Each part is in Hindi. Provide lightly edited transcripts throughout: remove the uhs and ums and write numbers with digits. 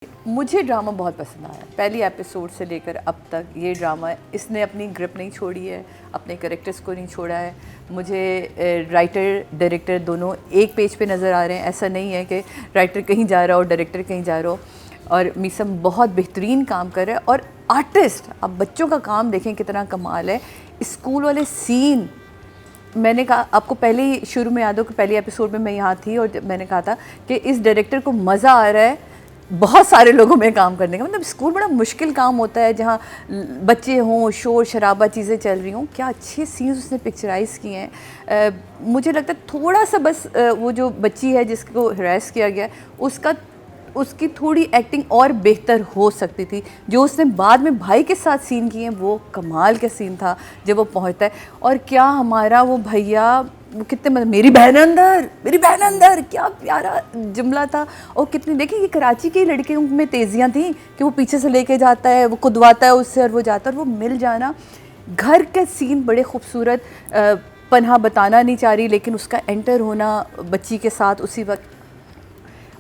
मुझे ड्रामा बहुत पसंद आया, पहली एपिसोड से लेकर अब तक ये ड्रामा इसने अपनी ग्रिप नहीं छोड़ी है, अपने कैरेक्टर्स को नहीं छोड़ा है। मुझे राइटर डायरेक्टर दोनों एक पेज पे नज़र आ रहे हैं, ऐसा नहीं है कि राइटर कहीं जा रहा हो डायरेक्टर कहीं जा रहा हो। और मीसम बहुत बेहतरीन काम कर रहा है। और आर्टिस्ट, अब बच्चों का काम देखें कितना कमाल है। स्कूल वाले सीन, मैंने कहा आपको पहले ही शुरू में याद हो कि पहली एपिसोड में मैं यहाँ थी और मैंने कहा था कि इस डायरेक्टर को मज़ा आ रहा है बहुत सारे लोगों में काम करने का। मतलब स्कूल बड़ा मुश्किल काम होता है जहाँ बच्चे हों, शोर शराबा चीज़ें चल रही हों। क्या अच्छे सीन्स उसने पिक्चराइज़ किए हैं। मुझे लगता है थोड़ा सा बस वो जो बच्ची है जिसको हरास किया गया उसकी थोड़ी एक्टिंग और बेहतर हो सकती थी। जो उसने बाद में भाई के साथ सीन किए हैं वो कमाल का सीन था जब वो पहुंचता है। और क्या हमारा वो भैया, वो कितने मतलब मेरी बहन अंदर, क्या प्यारा जुमला था। और कितनी, देखिए ये कराची की लड़कियों में तेज़ियाँ थी कि वो पीछे से लेके जाता है, वो कुदवाता है उससे और वो जाता है और वो मिल जाना। घर के सीन बड़े खूबसूरत। पन्हा बताना नहीं चाह रही लेकिन उसका एंटर होना बच्ची के साथ उसी वक्त।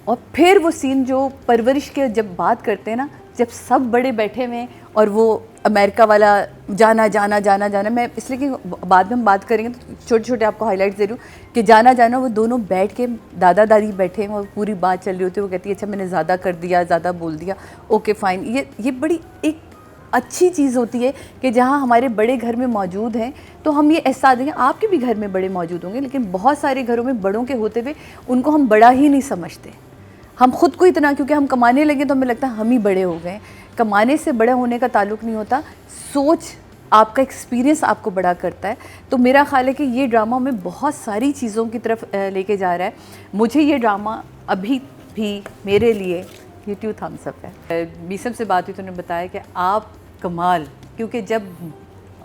और फिर वो सीन जो परवरिश के जब बात करते हैं ना, जब सब बड़े बैठे हुए हैं और वो अमेरिका वाला जाना, मैं इसलिए कि बाद में हम बात करेंगे तो छोटे छोटे आपको हाईलाइट्स दे रही हूँ कि जाना वो दोनों बैठ के दादा दादी बैठे हैं और पूरी बात चल रही होती है। वो कहती है अच्छा मैंने ज़्यादा कर दिया, ज़्यादा बोल दिया, ओके फ़ाइन। ये बड़ी एक अच्छी चीज़ होती है कि जहाँ हमारे बड़े घर में मौजूद हैं तो हम ये एहसास देंगे। आपके भी घर में बड़े मौजूद होंगे लेकिन बहुत सारे घरों में बड़ों के होते हुए उनको हम बड़ा ही नहीं समझते। हम खुद को इतना, क्योंकि हम कमाने लगे तो हमें लगता है हम ही बड़े हो गए। कमाने से बड़े होने का ताल्लुक़ नहीं होता, सोच, आपका एक्सपीरियंस आपको बड़ा करता है। तो मेरा ख्याल है कि ये ड्रामा में बहुत सारी चीज़ों की तरफ लेके जा रहा है। मुझे ये ड्रामा अभी भी मेरे लिए ये 2 थम्स अप है। मीसम से बात हुई तो उन्होंने बताया कि आप कमाल, क्योंकि जब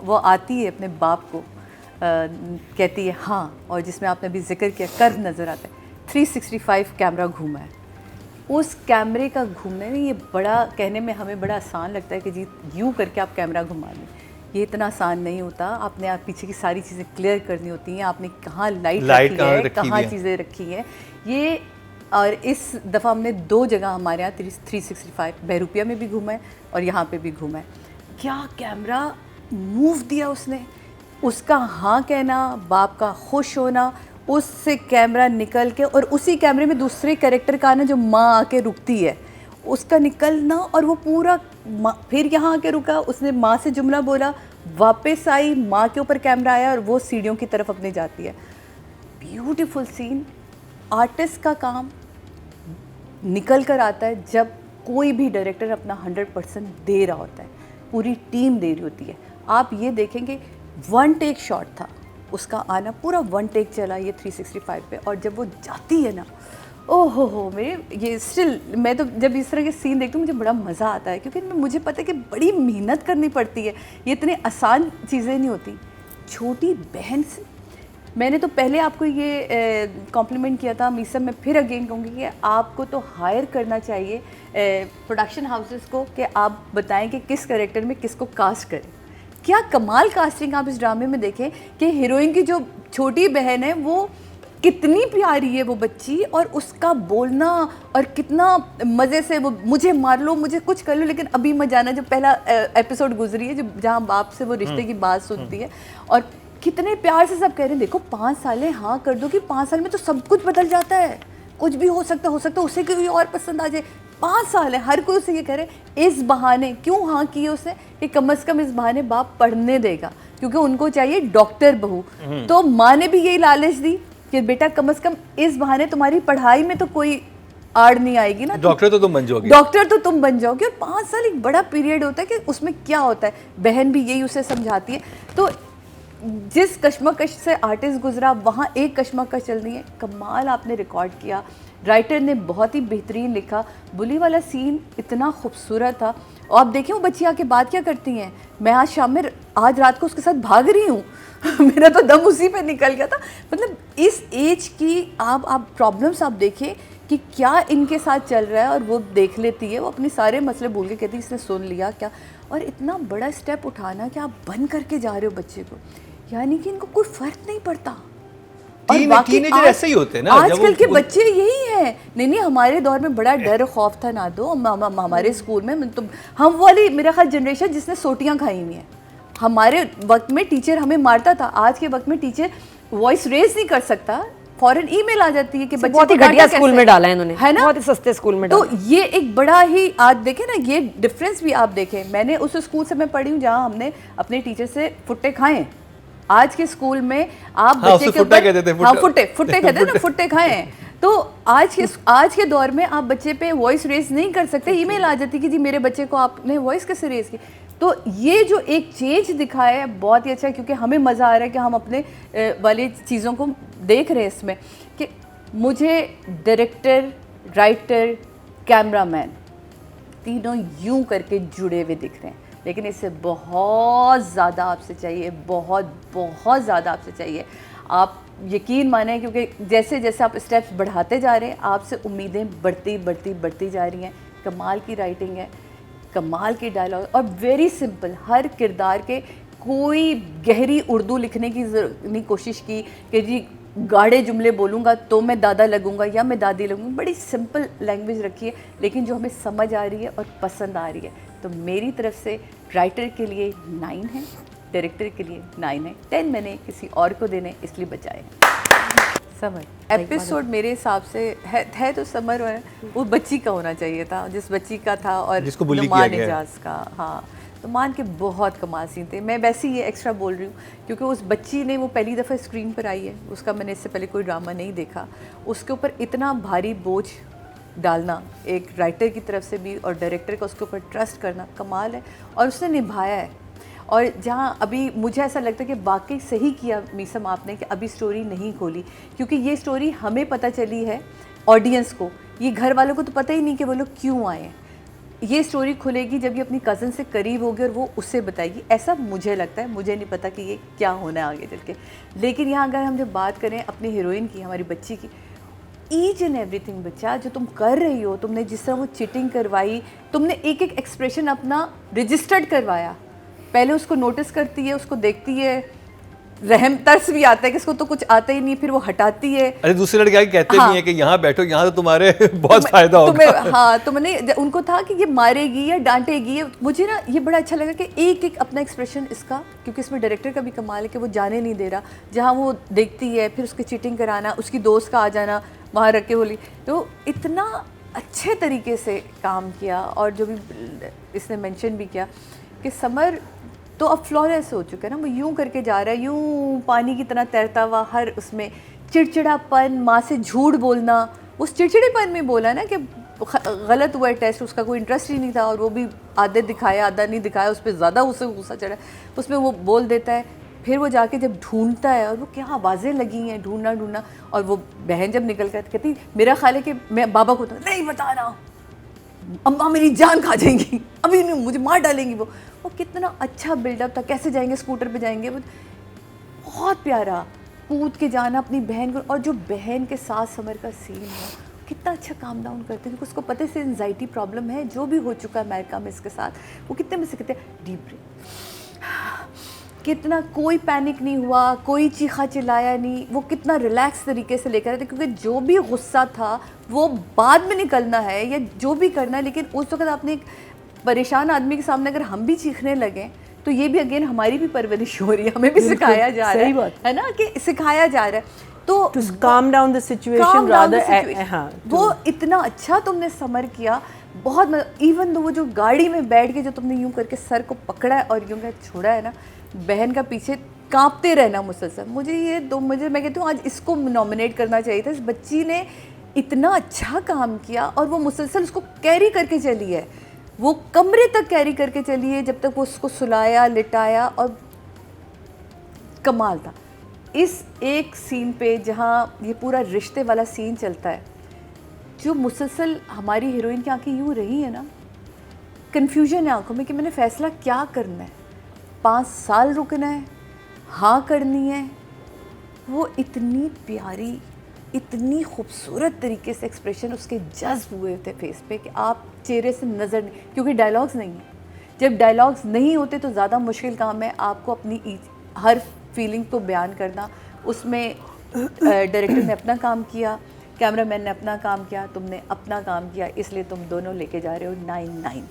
वो आती है अपने बाप को कहती है हाँ, और जिसमें आपने अभी जिक्र किया कर्व नज़र आता है, 365 कैमरा घूमा है। उस कैमरे का घूमने में, ये बड़ा कहने में हमें बड़ा आसान लगता है कि जी यूँ करके आप कैमरा घुमा लें, ये इतना आसान नहीं होता। आपने आप पीछे की सारी चीज़ें क्लियर करनी होती हैं, आपने कहाँ लाइट रखी है, कहाँ चीज़ें रखी हैं ये। और इस दफ़ा हमने 2 जगह हमारे यहाँ 365 बहरूपिया में भी घूमा है और यहाँ पे भी घूमा है। क्या कैमरा मूव दिया उसने, उसका हाँ कहना, बाप का खुश होना, उससे कैमरा निकल के और उसी कैमरे में दूसरे कैरेक्टर का आना जो माँ आके रुकती है, उसका निकलना और वो पूरा फिर यहाँ आके रुका, उसने माँ से जुमला बोला, वापस आई, माँ के ऊपर कैमरा आया और वो सीढ़ियों की तरफ अपने जाती है। Beautiful scene. आर्टिस्ट का काम निकल कर आता है जब कोई भी डायरेक्टर अपना 100% दे रहा होता है, पूरी टीम दे रही होती है। आप ये देखेंगे 1 टेक शॉट था उसका आना, पूरा 1 टेक चला ये 365 पे। और जब वो जाती है ना, ओहो हो, मेरे ये स्टिल, मैं तो जब इस तरह के सीन देखती हूँ मुझे बड़ा मज़ा आता है, क्योंकि मुझे पता है कि बड़ी मेहनत करनी पड़ती है, ये इतनी आसान चीज़ें नहीं होती। छोटी बहन से मैंने तो पहले आपको ये कॉम्प्लीमेंट किया था, मीसम मैं फिर अगेन कहूँगी कि आपको तो हायर करना चाहिए प्रोडक्शन हाउसेस को कि आप बताएं कि किस कैरेक्टर में किसको कास्ट करें। क्या कमाल कास्टिंग आप इस ड्रामे में देखें कि हीरोइन की जो छोटी बहन है वो कितनी प्यारी है वो बच्ची, और उसका बोलना और कितना मज़े से वो मुझे मार लो, मुझे कुछ कर लो लेकिन अभी मत जाना। जो पहला एपिसोड गुजरी है जहाँ बाप से वो रिश्ते की बात सुनती है और कितने प्यार से सब कह रहे हैं देखो 5 साल है, हाँ कर दो कि 5 साल में तो सब कुछ बदल जाता है, कुछ भी हो सकता है उसे कोई और पसंद आ जाए। 5 साल है, हर कोई उसे ये कह रहे हैं। इस बहाने क्यों हाँ किए उसने कि कम से कम इस बहाने बाप पढ़ने देगा, क्योंकि उनको चाहिए डॉक्टर बहू। तो माँ ने भी यही लालच दी कि बेटा कम से कम इस बहाने तुम्हारी पढ़ाई में तो कोई आड़ नहीं आएगी ना, डॉक्टर तो तुम बन जाओगे, डॉक्टर तो तुम बन जाओगे। और 5 साल एक बड़ा पीरियड होता है कि उसमें क्या होता है, बहन भी यही उसे समझाती है। तो जिस कश्मकश से आर्टिस्ट गुजरा वहाँ एक कश्मकश चल रही है। कमाल आपने रिकॉर्ड किया, राइटर ने बहुत ही बेहतरीन लिखा। बुली वाला सीन इतना खूबसूरत था। और आप देखें वो बच्ची आके बात क्या करती हैं, मैं आज रात को उसके साथ भाग रही हूँ मेरा तो दम उसी पे निकल गया था। मतलब इस एज की आप प्रॉब्लम्स आप देखिए कि क्या इनके साथ चल रहा है, और वो देख लेती है, वो अपने सारे मसले बोल के कहती है इसने सुन लिया क्या। और इतना बड़ा स्टेप उठाना कि आप बंद करके जा रहे हो बच्चे को, यानी कि इनको कोई फ़र्क नहीं पड़ता, टीनेजर ऐसे ही होते हैं ना, आजकल के बच्चे यही हैं। नहीं, हमारे दौर में बड़ा डर खौफ था ना, दो हमारे स्कूल में तो हम वाली मेरा ख्याल जनरेशन जिसने सोटियां खाई हुई हैं। हमारे वक्त में टीचर हमें मारता था, आज के वक्त में टीचर वॉइस रेज नहीं कर सकता, फौरन ईमेल आ जाती है कि बच्चे बहुत ही घटिया स्कूल में डाला है इन्होंने, है ना, बहुत ही सस्ते स्कूल में डाला। तो ये एक बड़ा ही, आज देखें ना, ये डिफरेंस भी आप देखें। मैंने उस स्कूल से मैं पढ़ी हूँ जहाँ हमने अपने टीचर से फुट्टे खाए। आज के स्कूल में आप बच्चे के ऊपर फुट्टे कहते हैं ना, फुट्टे खाए हैं। तो आज के दौर में आप बच्चे पे वॉइस रेज नहीं कर सकते, ईमेल आ जाती कि जी मेरे बच्चे को आपने वॉइस कैसे रेज की। तो ये जो एक चेंज दिखाया है बहुत ही अच्छा है, क्योंकि हमें मज़ा आ रहा है कि हम अपने वाली चीज़ों को देख रहे हैं इसमें कि मुझे डायरेक्टर, राइटर, कैमरामैन तीनों यूं करके जुड़े हुए दिख रहे हैं। लेकिन इससे बहुत ज़्यादा आपसे चाहिए, बहुत बहुत ज़्यादा आपसे चाहिए। आप यकीन माने, क्योंकि जैसे जैसे आप स्टेप्स बढ़ाते जा रहे हैं आपसे उम्मीदें बढ़ती जा रही हैं। कमाल की राइटिंग है, कमाल की डायलॉग और वेरी सिंपल। हर किरदार के कोई गहरी उर्दू लिखने की नहीं कोशिश की कि जी गाढ़े जुमले बोलूँगा तो मैं दादा लगूँगा या मैं दादी लगूँगी। बड़ी सिंपल लैंग्वेज रखी है, लेकिन जो हमें समझ आ रही है और पसंद आ रही है। तो मेरी तरफ से राइटर के लिए 9 है, डायरेक्टर के लिए 9 है। 10 मैंने किसी और को देने इसलिए बचाए। समर एपिसोड मेरे हिसाब से है तो समर है, वो बच्ची का होना चाहिए था, जिस बच्ची का था, और जिसको बुली किया गया इजाज का। हाँ, तो मान के बहुत कमाल सीन थे। मैं वैसे ही ये एक्स्ट्रा बोल रही हूँ क्योंकि उस बच्ची ने वो पहली दफ़ा स्क्रीन पर आई है, उसका मैंने इससे पहले कोई ड्रामा नहीं देखा। उसके ऊपर इतना भारी बोझ डालना एक राइटर की तरफ से भी और डायरेक्टर का उसके ऊपर ट्रस्ट करना कमाल है, और उसने निभाया है। और जहाँ अभी मुझे ऐसा लगता है कि वाकई सही किया मीसम आपने कि अभी स्टोरी नहीं खोली, क्योंकि ये स्टोरी हमें पता चली है, ऑडियंस को, ये घर वालों को तो पता ही नहीं कि वो लोग क्यों आए हैं। ये स्टोरी खुलेगी जब ये अपनी कज़न से करीब होगी और वो उससे बताएगी, ऐसा मुझे लगता है। मुझे नहीं पता कि ये क्या होना है आगे चल के। लेकिन यहाँ अगर हम जब बात करें अपनी हीरोइन की, हमारी बच्ची की, ईच एंड एवरीथिंग बच्चा जो तुम कर रही हो, तुमने जिस तरह वो चीटिंग करवाई, तुमने एक एक एक्सप्रेशन अपना रजिस्टर्ड करवाया। पहले उसको नोटिस करती है, उसको देखती है, रहम तरस भी आता है कि इसको तो कुछ आता ही नहीं, फिर वो हटाती है। अरे दूसरे लड़के आके कहते नहीं है कि यहाँ बैठो, यहाँ तो तुम्हारे बहुत फायदा होगा। हाँ, तो मैंने उनको था कि ये मारेगी या डांटेगी। मुझे ना ये बड़ा अच्छा लगा कि एक एक अपना एक्सप्रेशन इसका, क्योंकि इसमें डायरेक्टर का भी कमाल है कि वो जाने नहीं दे रहा। जहाँ वो देखती है, फिर उसकी चीटिंग कराना, उसकी दोस्त का आ जाना वहाँ रख के होली, तो इतना अच्छे तरीके से काम किया। और जो भी इसने मेंशन भी किया कि समर तो अब फ्लॉलेस हो चुका है ना, वो यूं करके जा रहा है, यूं पानी की तरह तैरता हुआ। हर उसमें चिड़चिड़ापन, माँ से झूठ बोलना, उस चिड़चिड़ेपन में बोला ना कि गलत हुआ है टेस्ट, उसका कोई इंटरेस्ट ही नहीं था, और वो भी आधे दिखाया आधा नहीं दिखाया, उस पर ज़्यादा उसे गुस्सा चढ़ा, उसमें वो बोल देता है। फिर वो जाके जब ढूंढता है, और वो क्या आवाज़ें लगी हैं, ढूंढना, और वो बहन जब निकल कर कहती मेरा ख्याल है कि मैं बाबा को तो नहीं बताना, अम्मा मेरी जान खा जाएंगी, अभी नहीं, मुझे मार डालेंगी। वो कितना अच्छा बिल्डअप था, कैसे जाएंगे, स्कूटर पे जाएंगे, वो बहुत प्यारा, कूद के जाना अपनी बहन को। और जो बहन के साथ समर का सीन है, कितना अच्छा काम डाउन करते हैं, क्योंकि उसको पता से एंजाइटी प्रॉब्लम है, जो भी हो चुका है अमेरिका में इसके साथ। वो कितने में से कहते हैं डीप ब्रीथ, कितना कोई पैनिक नहीं हुआ, कोई चीखा चिल्लाया नहीं, वो कितना रिलैक्स तरीके से लेकर आए थे, क्योंकि जो भी गुस्सा था वो बाद में निकलना है या जो भी करना है। लेकिन उस वक्त आपने एक परेशान आदमी के सामने अगर हम भी चीखने लगे तो ये भी अगेन हमारी भी परवरिश हो रही है, हमें भी सिखाया जा रहा है ना, कि सिखाया जा रहा है तो calm down the situation rather। हाँ, वो इतना अच्छा तुमने समर किया, बहुत। इवन दो वो जो गाड़ी में बैठ के जो तुमने यूं करके सर को पकड़ा है और यूं करके छोड़ा है ना, बहन का पीछे कांपते रहना मुसलसल, मुझे मैं कहती हूँ आज इसको नॉमिनेट करना चाहिए था। इस बच्ची ने इतना अच्छा काम किया और वो मुसलसल उसको कैरी करके चली है, वो कमरे तक कैरी करके चली है, जब तक वो उसको सुलाया, लिटाया, और कमाल था। इस एक सीन पे जहाँ ये पूरा रिश्ते वाला सीन चलता है, जो मुसलसल हमारी हीरोइन की आंखें यूँ रही है ना, कन्फ्यूजन है आंखों में कि मैंने फ़ैसला क्या करना है, 5 साल रुकना है, हाँ करनी है। वो इतनी प्यारी, इतनी खूबसूरत तरीके से एक्सप्रेशन उसके जज्ब हुए थे फेस पे कि आप चेहरे से नज़र नहीं, क्योंकि डायलॉग्स नहीं हैं। जब डायलॉग्स नहीं होते तो ज़्यादा मुश्किल काम है आपको अपनी हर फीलिंग को बयान करना। उसमें डायरेक्टर ने अपना काम किया, कैमरामैन ने अपना काम किया, तुमने अपना काम किया, इसलिए तुम दोनों लेके जा रहे हो 9-9।